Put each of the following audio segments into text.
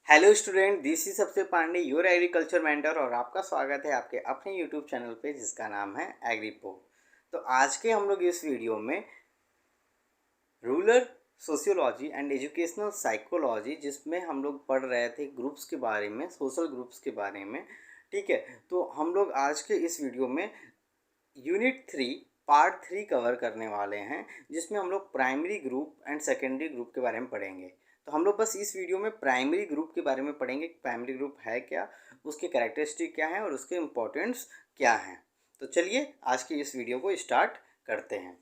Hello student, this is सबसे Pandey your agriculture mentor और आपका स्वागत है आपके अपने यूट्यूब चैनल पे जिसका नाम है एग्रीपो। तो आज के हम लोग इस वीडियो में rural sociology and educational psychology जिसमें हम लोग पढ़ रहे थे ग्रुप्स के बारे में, सोशल ग्रुप्स के बारे में। ठीक है, तो हम लोग आज के इस वीडियो में यूनिट 3 पार्ट 3 कवर करने वाले हैं, जिसमें हम लोग primary group and secondary group के बारे में पढ़ेंगे। तो हम लोग बस इस वीडियो में प्राइमरी ग्रुप के बारे में पढ़ेंगे कि प्राइमरी ग्रुप है क्या, उसके कैरेक्टरिस्टिक क्या हैं और उसके इम्पोर्टेंस क्या हैं। तो चलिए आज की इस वीडियो को स्टार्ट करते हैं।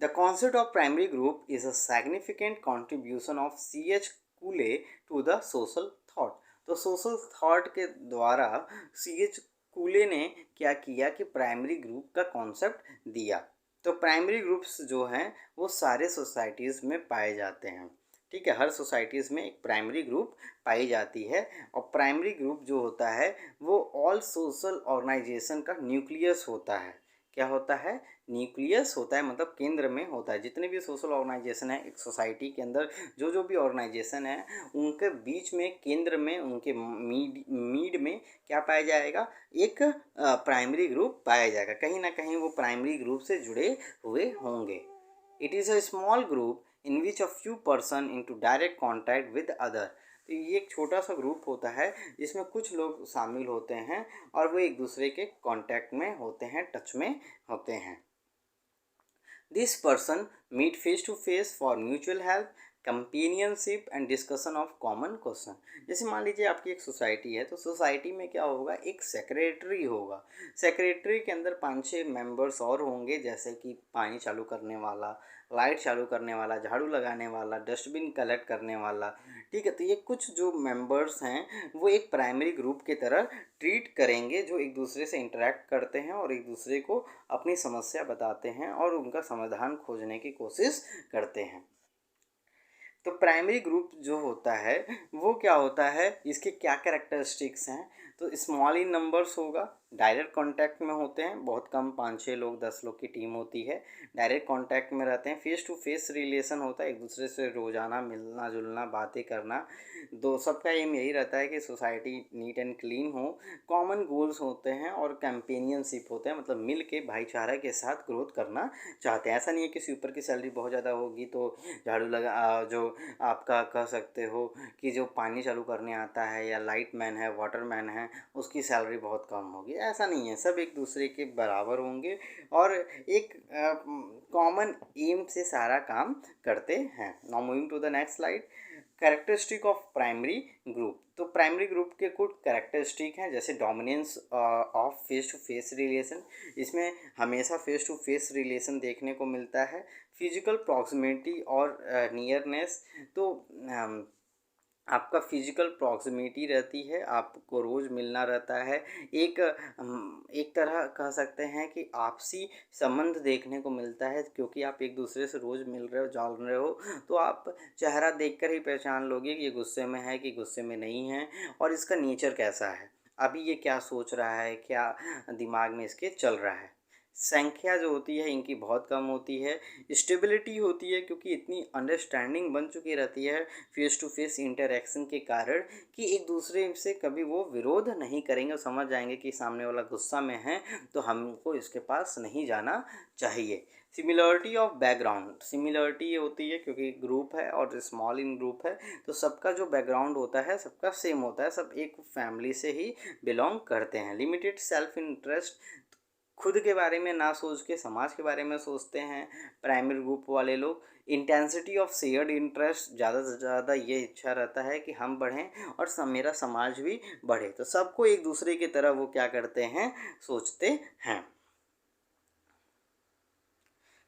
The concept of primary group is a significant contribution of C.H. Cooley to the social thought। तो सोशल थॉट के द्वारा C.H. कूले ने क्या किया कि प्राइमरी ग्रुप का कॉन्सेप्ट दिया। तो प्राइमरी ग्रुप्स जो हैं वो सारे सोसाइटीज़ में पाए जाते हैं। ठीक है, हर सोसाइटीज़ में एक प्राइमरी ग्रुप पाई जाती है और प्राइमरी ग्रुप जो होता है वो ऑल सोशल ऑर्गेनाइजेशन का न्यूक्लियस होता है। क्या होता है? न्यूक्लियस होता है, मतलब केंद्र में होता है। जितने भी सोशल ऑर्गेनाइजेशन है एक सोसाइटी के अंदर, जो भी ऑर्गेनाइजेशन है उनके बीच में, केंद्र में, उनके मीड में क्या पाया जाएगा? एक प्राइमरी ग्रुप पाया जाएगा। कहीं ना कहीं वो प्राइमरी ग्रुप से जुड़े हुए होंगे। It is a small group in which a few person into direct contact with other. तो ये एक छोटा सा ग्रुप होता है जिसमें कुछ लोग शामिल होते हैं और वो एक दूसरे के कांटेक्ट में होते हैं, टच में होते हैं। This person meet face to face for mutual help, companionship and discussion of common question. जैसे मान लीजिए आपकी एक सोसाइटी है, तो सोसाइटी में क्या होगा? एक सेक्रेटरी होगा। सेक्रेटरी के अंदर 5-6 मेंबर्स और होंगे, जैसे कि पानी चालू करने वाला, लाइट चालू करने वाला, झाड़ू लगाने वाला, डस्टबिन कलेक्ट करने वाला। ठीक है, तो ये कुछ जो मेंबर्स हैं वो एक प्राइमरी ग्रुप की तरह ट्रीट करेंगे, जो एक दूसरे से इंटरेक्ट करते हैं और एक दूसरे को अपनी समस्या बताते हैं और उनका समाधान खोजने की कोशिश करते हैं। तो प्राइमरी ग्रुप जो होता है वो क्या होता है, इसके क्या कैरेक्टरिस्टिक्स हैं? तो स्मॉल इन नंबर्स होगा, डायरेक्ट कांटेक्ट में होते हैं, बहुत कम, 5-6 लोग, 10 लोग की टीम होती है, डायरेक्ट कांटेक्ट में रहते हैं, फेस टू फेस रिलेशन होता है, एक दूसरे से रोज़ाना मिलना जुलना, बातें करना। दो सबका एम यही रहता है कि सोसाइटी नीट एंड क्लीन हो। कॉमन गोल्स होते हैं और कंपेनियनशिप होते हैं, मतलब मिल के भाईचारा के साथ ग्रोथ करना चाहते हैं। ऐसा नहीं है कि ऊपर की सैलरी बहुत ज़्यादा होगी तो झाड़ू लगा, जो आपका कह सकते हो कि जो पानी चालू करने आता है या लाइट मैन है, वाटर मैन है, उसकी सैलरी बहुत कम होगी। ऐसा नहीं है, सब एक दूसरे के बराबर होंगे और एक कॉमन एम से सारा काम करते हैं। Now moving to the next slide, characteristic of primary group. तो प्राइमरी ग्रुप के कुछ कैरेक्टरिस्टिक हैं, जैसे dominance of face to face relation. इसमें हमेशा फेस टू फेस रिलेशन देखने को मिलता है। फिजिकल प्रॉक्सिमिटी और नियरनेस। तो आपका फिजिकल प्रॉक्सिमिटी रहती है, आपको रोज़ मिलना रहता है। एक तरह कह सकते हैं कि आपसी संबंध देखने को मिलता है, क्योंकि आप एक दूसरे से रोज़ मिल रहे हो, जान रहे हो, तो आप चेहरा देखकर ही पहचान लोगे कि ये गुस्से में है कि गुस्से में नहीं है और इसका नेचर कैसा है, अभी ये क्या सोच रहा है, क्या दिमाग में इसके चल रहा है। संख्या जो होती है इनकी बहुत कम होती है। स्टेबिलिटी होती है, क्योंकि इतनी अंडरस्टैंडिंग बन चुकी रहती है फेस टू फेस इंटरेक्शन के कारण कि एक दूसरे से कभी वो विरोध नहीं करेंगे और समझ जाएंगे कि सामने वाला गुस्सा में है तो हमको इसके पास नहीं जाना चाहिए। Similarity of background. सिमिलरिटी ये होती है क्योंकि ग्रुप है और स्मॉल इन ग्रुप है, तो सबका जो बैकग्राउंड होता है सबका सेम होता है, सब एक फैमिली से ही बिलोंग करते हैं। लिमिटेड सेल्फ इंटरेस्ट, खुद के बारे में ना सोच के समाज के बारे में सोचते हैं प्राइमरी ग्रुप वाले लोग। इंटेंसिटी ऑफ शेयर्ड इंटरेस्ट, ज़्यादा से ज़्यादा ये इच्छा रहता है कि हम बढ़ें और मेरा समाज भी बढ़े, तो सबको एक दूसरे की तरह वो क्या करते हैं, सोचते हैं।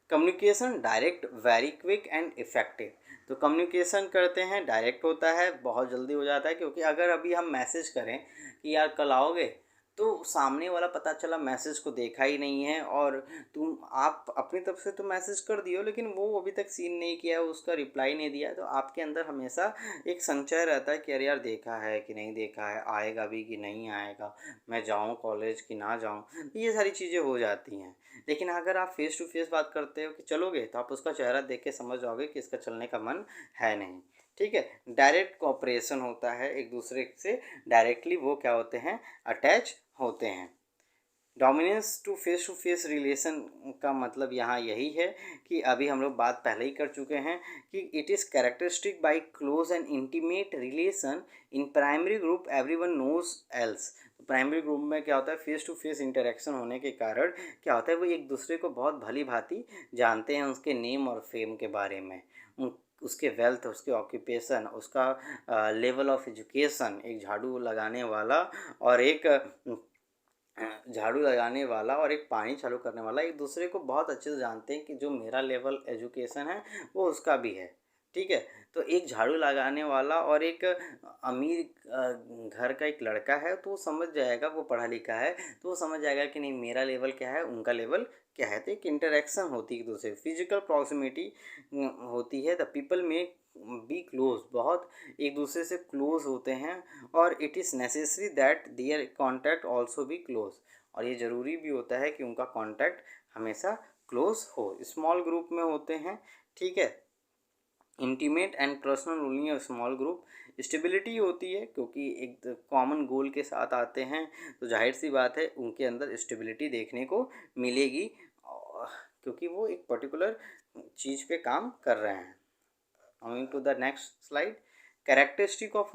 Communication direct, very quick and effective. तो कम्युनिकेशन करते हैं, डायरेक्ट होता है, बहुत जल्दी हो जाता है, क्योंकि अगर अभी हम मैसेज करें कि यार कल आओगे, तो सामने वाला पता चला मैसेज को देखा ही नहीं है और आप अपनी तरफ से तो मैसेज कर दियो, लेकिन वो अभी तक सीन नहीं किया है, उसका रिप्लाई नहीं दिया है, तो आपके अंदर हमेशा एक संशय रहता है कि अरे यार देखा है कि नहीं देखा है, आएगा भी कि नहीं आएगा, मैं जाऊँ कॉलेज कि ना जाऊँ, ये सारी चीज़ें हो जाती हैं। लेकिन अगर आप फेस टू फेस बात करते हो कि चलोगे, तो आप उसका चेहरा देख के समझ जाओगे कि इसका चलने का मन है नहीं। ठीक है। डायरेक्ट कोऑपरेशन होता है, एक दूसरे से डायरेक्टली वो क्या होते हैं, अटैच होते हैं। डोमिनेंस टू फेस रिलेशन का मतलब यहाँ यही है कि अभी हम लोग बात पहले ही कर चुके हैं कि it is characteristic by close and intimate relation in primary group everyone knows else. Primary group में क्या होता है, फेस टू फेस इंटरेक्शन होने के कारण क्या होता है, वो एक दूसरे को बहुत भली भांति जानते हैं, उसके नेम और फेम के बारे में, उसके वेल्थ, उसके ऑक्यूपेशन, उसका लेवल ऑफ एजुकेशन। एक झाड़ू लगाने वाला और एक पानी चालू करने वाला एक दूसरे को बहुत अच्छे से जानते हैं कि जो मेरा लेवल एजुकेशन है वो उसका भी है, ठीक है। तो एक झाड़ू लगाने वाला और एक अमीर घर का एक लड़का है तो वो समझ जाएगा, वो पढ़ा लिखा है तो वो समझ जाएगा कि नहीं मेरा लेवल क्या है, उनका लेवल क्या है। तो एक इंटरेक्शन होती है एक दूसरे, फिजिकल प्रॉक्सिमिटी होती है। द पीपल में बी क्लोज, बहुत एक दूसरे से क्लोज होते हैं। और it is necessary that there contact also be close, और ये ज़रूरी भी होता है कि उनका कॉन्टैक्ट हमेशा क्लोज हो। स्मॉल ग्रुप में होते हैं, ठीक है। Intimate and personal ruling of small group, stability होती है क्योंकि एक कॉमन गोल के साथ आते हैं तो जाहिर सी बात है उनके अंदर स्टेबिलिटी देखने को मिलेगी, क्योंकि वो एक पर्टिकुलर चीज़ पे काम कर रहे हैं। Moving to the next slide, characteristic of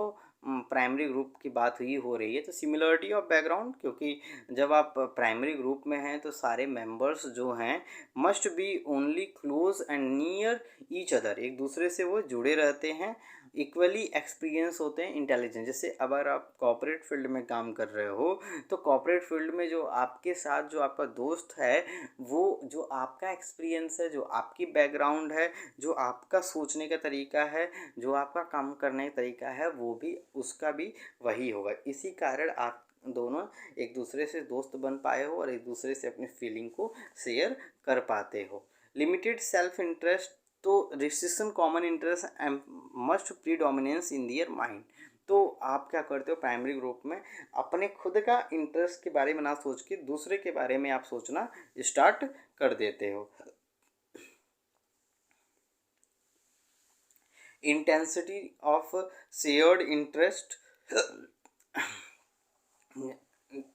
primary group की बात हुई हो रही है तो सिमिलरिटी ऑफ बैकग्राउंड, क्योंकि जब आप प्राइमरी ग्रुप में हैं तो सारे मेंबर्स जो हैं must be only close and near each other, एक दूसरे से वो जुड़े रहते हैं, इक्वली एक्सपीरियंस होते हैं, इंटेलिजेंट। जैसे अगर आप कॉर्पोरेट फील्ड में काम कर रहे हो तो कॉर्पोरेट फील्ड में जो आपके साथ जो आपका दोस्त है वो जो आपका एक्सपीरियंस है, जो आपकी बैकग्राउंड है, जो आपका सोचने का तरीका है, जो आपका काम करने का तरीका है, वो भी उसका भी वही होगा। इसी कारण आप दोनों एक दूसरे से दोस्त बन पाए हो और एक दूसरे से अपनी फीलिंग को शेयर कर पाते हो। लिमिटेड सेल्फ इंटरेस्ट, तो restriction common interest and must predominance in their mind. तो आप क्या करते हो प्राइमरी ग्रुप में, अपने खुद का इंटरेस्ट के बारे में ना सोच के दूसरे के बारे में आप सोचना स्टार्ट कर देते हो। Intensity of shared interest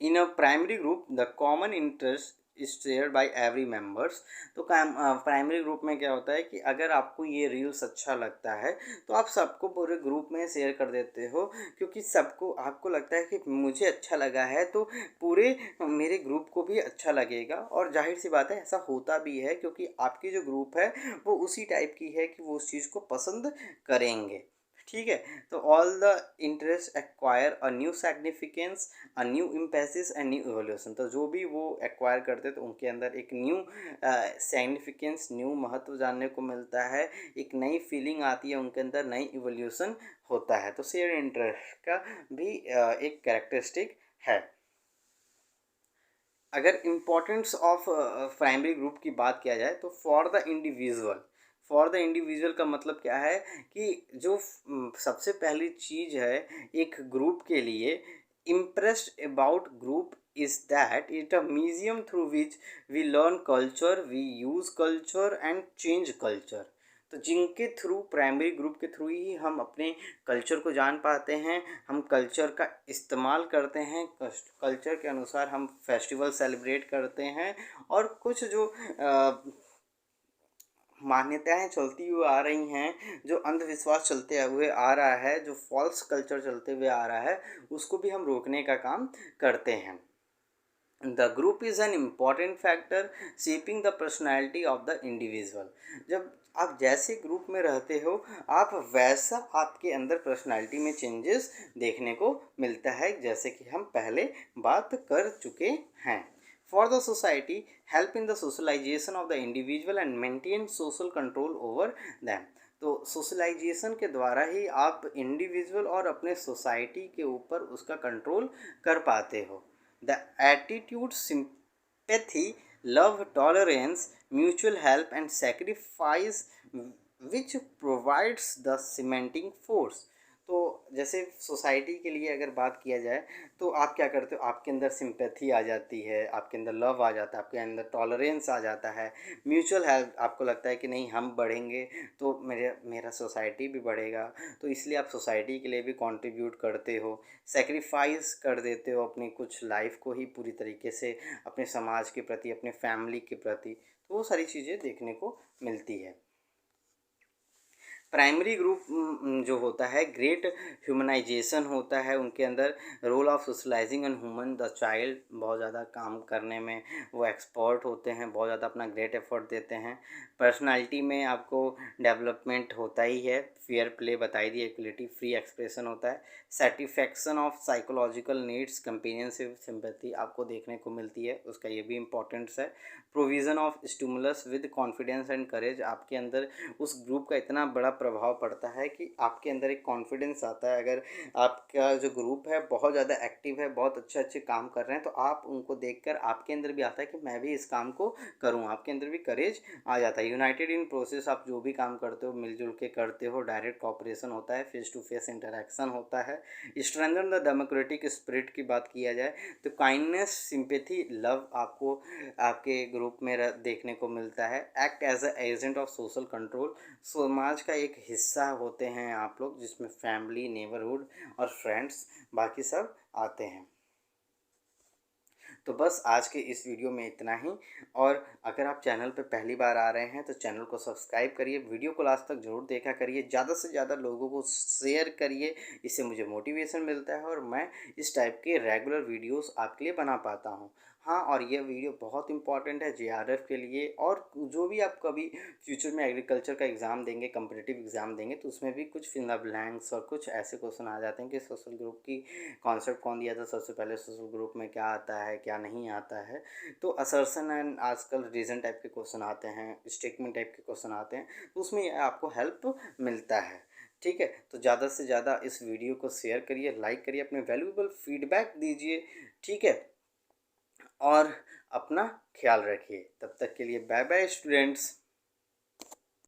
in a primary group, the common interest is share by every members. तो प्राइमरी ग्रुप में क्या होता है कि अगर आपको ये रील्स अच्छा लगता है तो आप सबको पूरे ग्रुप में शेयर कर देते हो, क्योंकि सबको आपको लगता है कि मुझे अच्छा लगा है तो पूरे मेरे ग्रुप को भी अच्छा लगेगा। और जाहिर सी बात है ऐसा होता भी है, क्योंकि आपकी जो ग्रुप है वो उसी टाइप की है कि वो उस चीज़ को पसंद करेंगे, ठीक है। तो all the interest acquire a new significance, a new emphasis and new evolution. तो जो भी वो एक्वायर करते तो उनके अंदर एक न्यू सिग्निफिकेंस, न्यू महत्व जानने को मिलता है, एक नई फीलिंग आती है उनके अंदर, नई इवोल्यूशन होता है। तो शेयर इंटरेस्ट का भी एक कैरेक्टरिस्टिक है। अगर इम्पोर्टेंस ऑफ प्राइमरी ग्रुप की बात किया जाए तो फॉर द इंडिविजुअल का मतलब क्या है कि जो सबसे पहली चीज़ है एक ग्रुप के लिए, impressed about group is that it a museum through which we learn culture, we use culture and change culture. तो जिनके थ्रू, प्राइमरी ग्रुप के थ्रू ही हम अपने कल्चर को जान पाते हैं, हम कल्चर का इस्तेमाल करते हैं, कल्चर के अनुसार हम फेस्टिवल सेलिब्रेट करते हैं। और कुछ जो मान्यताएं चलती हुई आ रही हैं, जो अंधविश्वास चलते हुए आ रहा है, जो फॉल्स कल्चर चलते हुए आ रहा है, उसको भी हम रोकने का काम करते हैं। The group is an important factor shaping the personality of the individual. जब आप जैसे ग्रुप में रहते हो आप वैसा आपके अंदर पर्सनैलिटी में चेंजेस देखने को मिलता है, जैसे कि हम पहले बात कर चुके हैं। For the society, help in the socialization of the individual and maintain social control over them. तो सोशलाइजेशन के द्वारा ही आप इंडिविजुअल और अपने सोसाइटी के ऊपर उसका कंट्रोल कर पाते हो। The attitude, sympathy, love, tolerance, mutual help and sacrifice which provides the cementing force। तो जैसे सोसाइटी के लिए अगर बात किया जाए तो आप क्या करते हो, आपके अंदर सिंपैथी आ जाती है, आपके अंदर लव आ जाता है, आपके अंदर टॉलरेंस आ जाता है, म्यूचुअल हेल्प, आपको लगता है कि नहीं हम बढ़ेंगे तो मेरा सोसाइटी भी बढ़ेगा, तो इसलिए आप सोसाइटी के लिए भी कंट्रीब्यूट करते हो, सेक्रीफाइस कर देते हो अपनी कुछ लाइफ को ही पूरी तरीके से अपने समाज के प्रति, अपने फैमिली के प्रति, तो वो सारी चीज़ें देखने को मिलती है। प्राइमरी ग्रुप जो होता है ग्रेट ह्यूमनाइजेशन होता है, उनके अंदर role of socializing and human the child, बहुत ज़्यादा काम करने में वो एक्सपर्ट होते हैं, बहुत ज़्यादा अपना ग्रेट एफर्ट देते हैं। पर्सनालिटी में आपको डेवलपमेंट होता ही है, फेयर प्ले बताई दी, इक्वलिटी, फ्री एक्सप्रेशन होता है, satisfaction of psychological needs, companionship, sympathy आपको देखने को मिलती है, उसका ये भी इम्पोर्टेंस है। Provision of stimulus with confidence and courage, आपके अंदर उस ग्रुप का इतना बड़ा प्रभाव पड़ता है कि आपके अंदर एक कॉन्फिडेंस आता है। अगर आपका जो ग्रुप है बहुत ज़्यादा एक्टिव है, बहुत अच्छे अच्छे काम कर रहे हैं, तो आप उनको देखकर आपके अंदर भी आता है कि मैं भी इस काम को करूँ, आपके अंदर भी करेज आ जाता है। यूनाइटेड इन प्रोसेस, आप जो भी काम करते हो मिलजुल के करते हो, डायरेक्ट कॉपरेशन होता है, फेस टू फेस इंटरेक्शन होता है। स्ट्रेंथन द डेमोक्रेटिक स्पिरिट की बात किया जाए तो काइंडनेस, सिंपैथी, लव आपको आपके ग्रुप में देखने को मिलता है। Act as a agent of social control, समाज का एक हिस्सा होते हैं आप लोग, जिसमें फैमिली, नेबरहुड और फ्रेंड्स बाकी सब आते हैं। तो बस आज के इस वीडियो में इतना ही, और अगर आप चैनल पर पहली बार आ रहे हैं तो चैनल को सब्सक्राइब करिए, वीडियो को लास्ट तक ज़रूर देखा करिए, ज़्यादा से ज़्यादा लोगों को शेयर करिए, इससे मुझे मोटिवेशन मिलता है और मैं इस टाइप के रेगुलर वीडियोस आपके लिए बना पाता हूँ। हाँ, और ये वीडियो बहुत इंपॉर्टेंट है जेआरएफ के लिए, और जो भी आप कभी फ्यूचर में एग्रीकल्चर का एग्ज़ाम देंगे, कम्पिटिटिव एग्ज़ाम देंगे, तो उसमें भी कुछ फिंगर ब्लैंक्स और कुछ ऐसे क्वेश्चन आ जाते हैं कि सोशल ग्रुप की कॉन्सेप्ट कौन दिया था सबसे पहले, सोशल ग्रुप में क्या आता है क्या नहीं आता है। तो असर्शन एंड आजकल रीज़न टाइप के क्वेश्चन आते हैं, स्टेटमेंट टाइप के क्वेश्चन आते हैं, तो उसमें आपको हेल्प मिलता है। ठीक है, तो ज़्यादा से ज़्यादा इस वीडियो को शेयर करिए, लाइक करिए, अपने वैल्यूएबल फीडबैक दीजिए। ठीक है, और अपना ख्याल रखिए। तब तक के लिए बाय बाय स्टूडेंट्स।